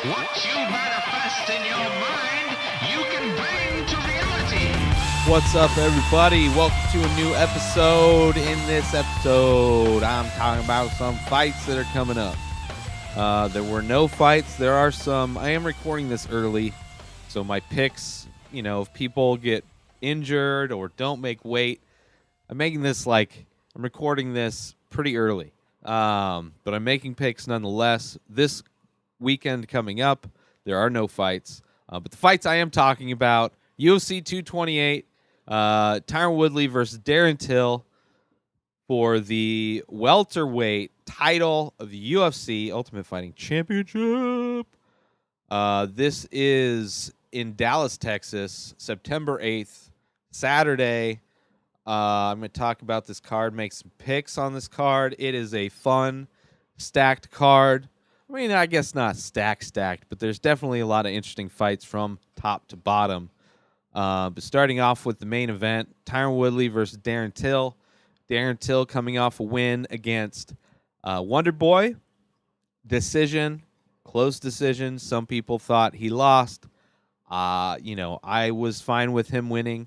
What you manifest in your mind, you can bring to reality. What's up, everybody? Welcome to a new episode. In this episode, I'm talking about some fights that are coming up. There were no fights. There are some. I am recording this early, so my picks, if people get injured or don't make weight, I'm recording this pretty early. But I'm making picks nonetheless. This weekend coming up, there are no fights. But the fights I am talking about, UFC 228, Tyron Woodley versus Darren Till for the welterweight title of the UFC Ultimate Fighting Championship. This is in Dallas, Texas, September 8th, Saturday. I'm going to talk about this card, make some picks on this card. It is a fun, stacked card. I mean, I guess not stacked, but there's definitely a lot of interesting fights from top to bottom. But starting off with the main event, Tyron Woodley versus Darren Till. Darren Till coming off a win against Wonder Boy. Decision, close decision. Some people thought he lost. I was fine with him winning.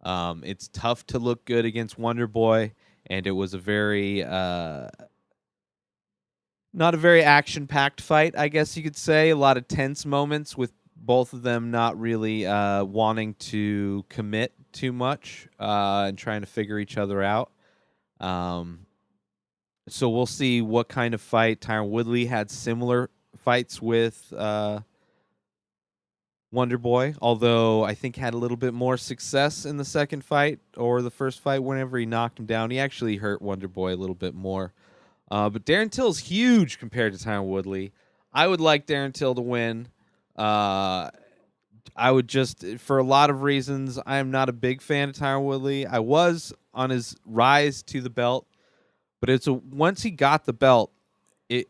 It's tough to look good against Wonder Boy, and it was a very not a very action-packed fight, I guess you could say. A lot of tense moments with both of them not really wanting to commit too much and trying to figure each other out. So we'll see what kind of fight. Tyron Woodley had similar fights with Wonder Boy, although I think had a little bit more success in the second fight or the first fight whenever he knocked him down. He actually hurt Wonder Boy a little bit more. But Darren Till's huge compared to Tyron Woodley. I would like Darren Till to win. I would just, for a lot of reasons, I am not a big fan of Tyron Woodley. I was on his rise to the belt, but once he got the belt, it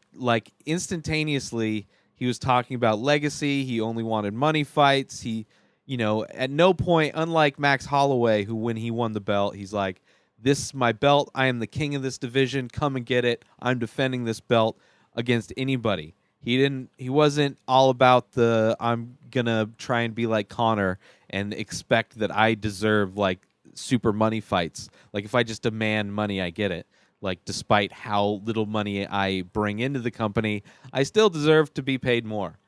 instantaneously he was talking about legacy. He only wanted money fights. He, at no point, unlike Max Holloway, who when he won the belt, he's like, "This is my belt. I am the king of this division. Come and get it. I'm defending this belt against anybody." He wasn't all about I'm gonna try and be like Conor and expect that I deserve super money fights. Like if I just demand money, I get it. Despite how little money I bring into the company, I still deserve to be paid more.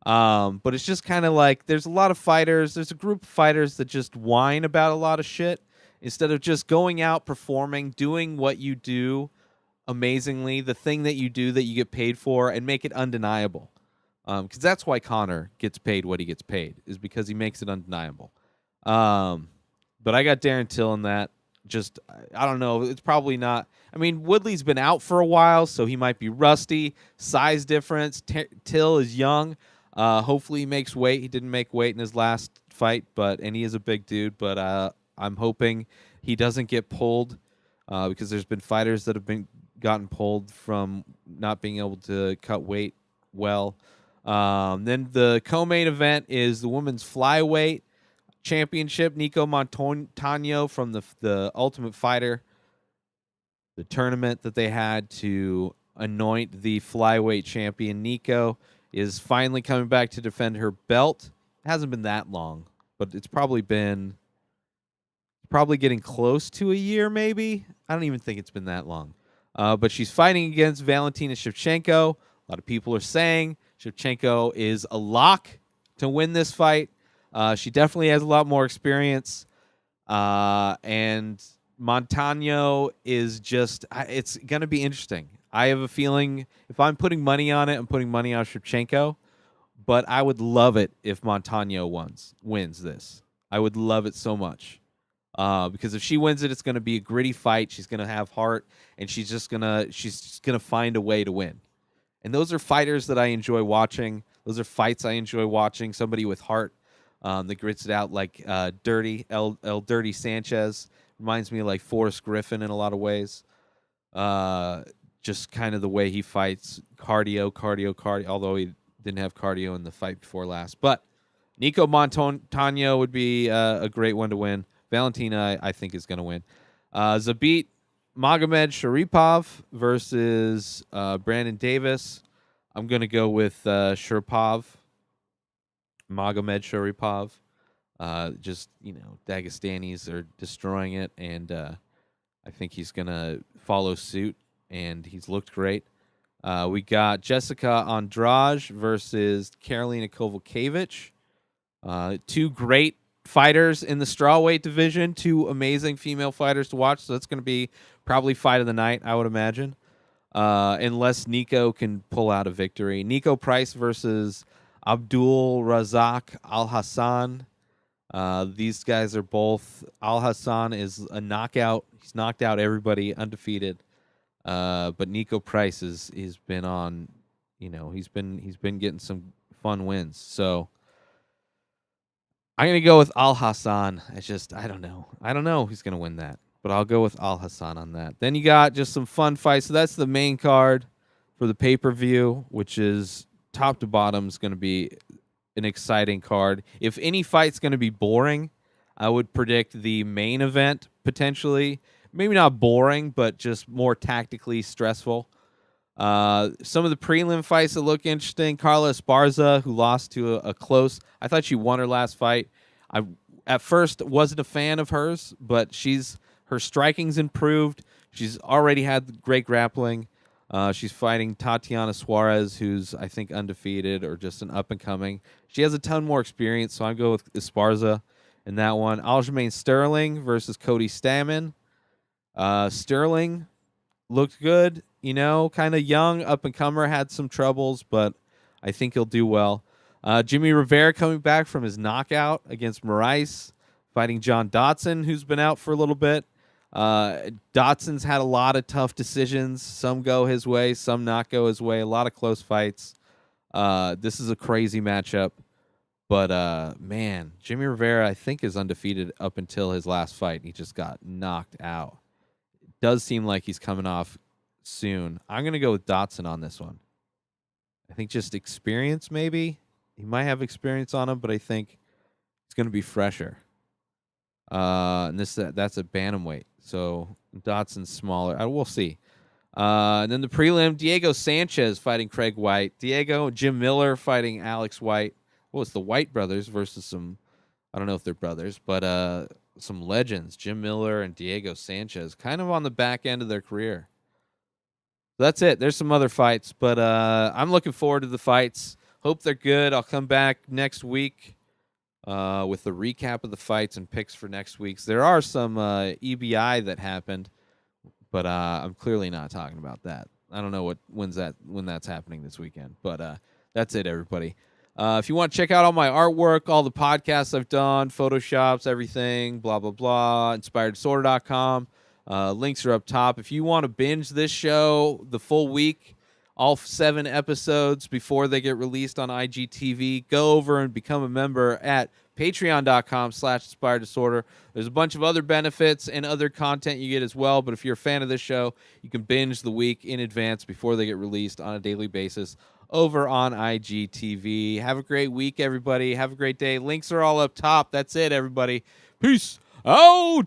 But it's just kind of there's a lot of fighters. There's a group of fighters that just whine about a lot of shit instead of just going out, performing, doing what you do amazingly, the thing that you do that you get paid for, and make it undeniable. Because that's why Conor gets paid what he gets paid, is because he makes it undeniable. But I got Darren Till in that. Just, I don't know. It's probably not. I mean, Woodley's been out for a while, so he might be rusty. Size difference. Till is young. Hopefully he makes weight. He didn't make weight in his last fight, and he is a big dude. But I'm hoping he doesn't get pulled because there's been fighters that have gotten pulled from not being able to cut weight well. Then the co-main event is the women's flyweight championship. Niko Montano from the Ultimate Fighter, the tournament that they had to anoint the flyweight champion. Niko is finally coming back to defend her belt. It hasn't been that long, but it's probably getting close to a year, maybe. I don't even think it's been that long. But she's fighting against Valentina Shevchenko. A lot of people are saying Shevchenko is a lock to win this fight. She definitely has a lot more experience. And Montano is just, it's going to be interesting. I have a feeling if I'm putting money on it, I'm putting money on Shevchenko. But I would love it if Montano wins this. I would love it so much. Because if she wins it, it's going to be a gritty fight. She's going to have heart, and she's just gonna find a way to win. And those are fighters that I enjoy watching. Those are fights I enjoy watching. Somebody with heart that grits it out like Dirty Sanchez. Reminds me of like Forrest Griffin in a lot of ways. Just kind of the way he fights. Cardio. Although he didn't have cardio in the fight before last. But Niko Montano would be a great one to win. Valentina, I think, is going to win. Zabit Magomed Sharipov versus Brandon Davis. I'm going to go with Sharipov. Magomed Sharipov. Just, Dagestanis are destroying it, and I think he's going to follow suit, and he's looked great. We got Jessica Andrade versus Karolina Kovalkiewicz. Two great fighters in the strawweight division, two amazing female fighters to watch, so that's going to be probably fight of the night, I would imagine, unless Niko can pull out a victory. Niko Price versus Abdul Razak Al Hassan. These guys are both. Al Hassan is a knockout. He's knocked out everybody, undefeated. But Niko Price is been on. He's been getting some fun wins. So I'm gonna go with Al Hassan. I don't know. I don't know who's gonna win that, but I'll go with Al Hassan on that. Then you got just some fun fights. So that's the main card for the pay-per-view, which is top to bottom is going to be an exciting card. If any fight's going to be boring, I would predict the main event potentially. Maybe not boring, but just more tactically stressful. Some of the prelim fights that look interesting. Carla Esparza, who lost to a close. I thought she won her last fight. I at first wasn't a fan of hers, but her striking's improved. She's already had great grappling. She's fighting Tatiana Suarez, who's, I think, undefeated or just an up-and-coming. She has a ton more experience, so I go with Esparza in that one. Aljamain Sterling versus Cody Stammen. Sterling looked good, kind of young, up-and-comer, had some troubles, but I think he'll do well. Jimmy Rivera coming back from his knockout against Moraes, fighting John Dodson, who's been out for a little bit. Dodson's had a lot of tough decisions. Some go his way, some not go his way. A lot of close fights. This is a crazy matchup. But, man, Jimmy Rivera, I think, is undefeated up until his last fight. He just got knocked out. It does seem like he's coming off soon. I'm going to go with Dodson on this one. I think just experience, maybe. He might have experience on him, but I think it's going to be fresher. And that's a bantamweight. So Dodson's smaller. We'll see. And then the prelim, Diego Sanchez fighting Craig White. Jim Miller fighting Alex White. Well, it's the White brothers versus some, I don't know if they're brothers, but some legends, Jim Miller and Diego Sanchez, kind of on the back end of their career. So that's it. There's some other fights, but I'm looking forward to the fights. Hope they're good. I'll come back next week with the recap of the fights and picks for next week's. There are some EBI that happened, but I'm clearly not talking about that. I don't know when that's happening this weekend, but that's it, everybody. If you want to check out all my artwork, all the podcasts I've done, Photoshops, everything, blah, blah, blah, inspireddisorder.com. Links are up top. If you want to binge this show the full week, all 7 episodes before they get released on IGTV, go over and become a member at patreon.com/inspireddisorder. There's a bunch of other benefits and other content you get as well, but if you're a fan of this show, you can binge the week in advance before they get released on a daily basis over on IGTV. Have a great week, everybody. Have a great day. Links are all up top. That's it, everybody. Peace out.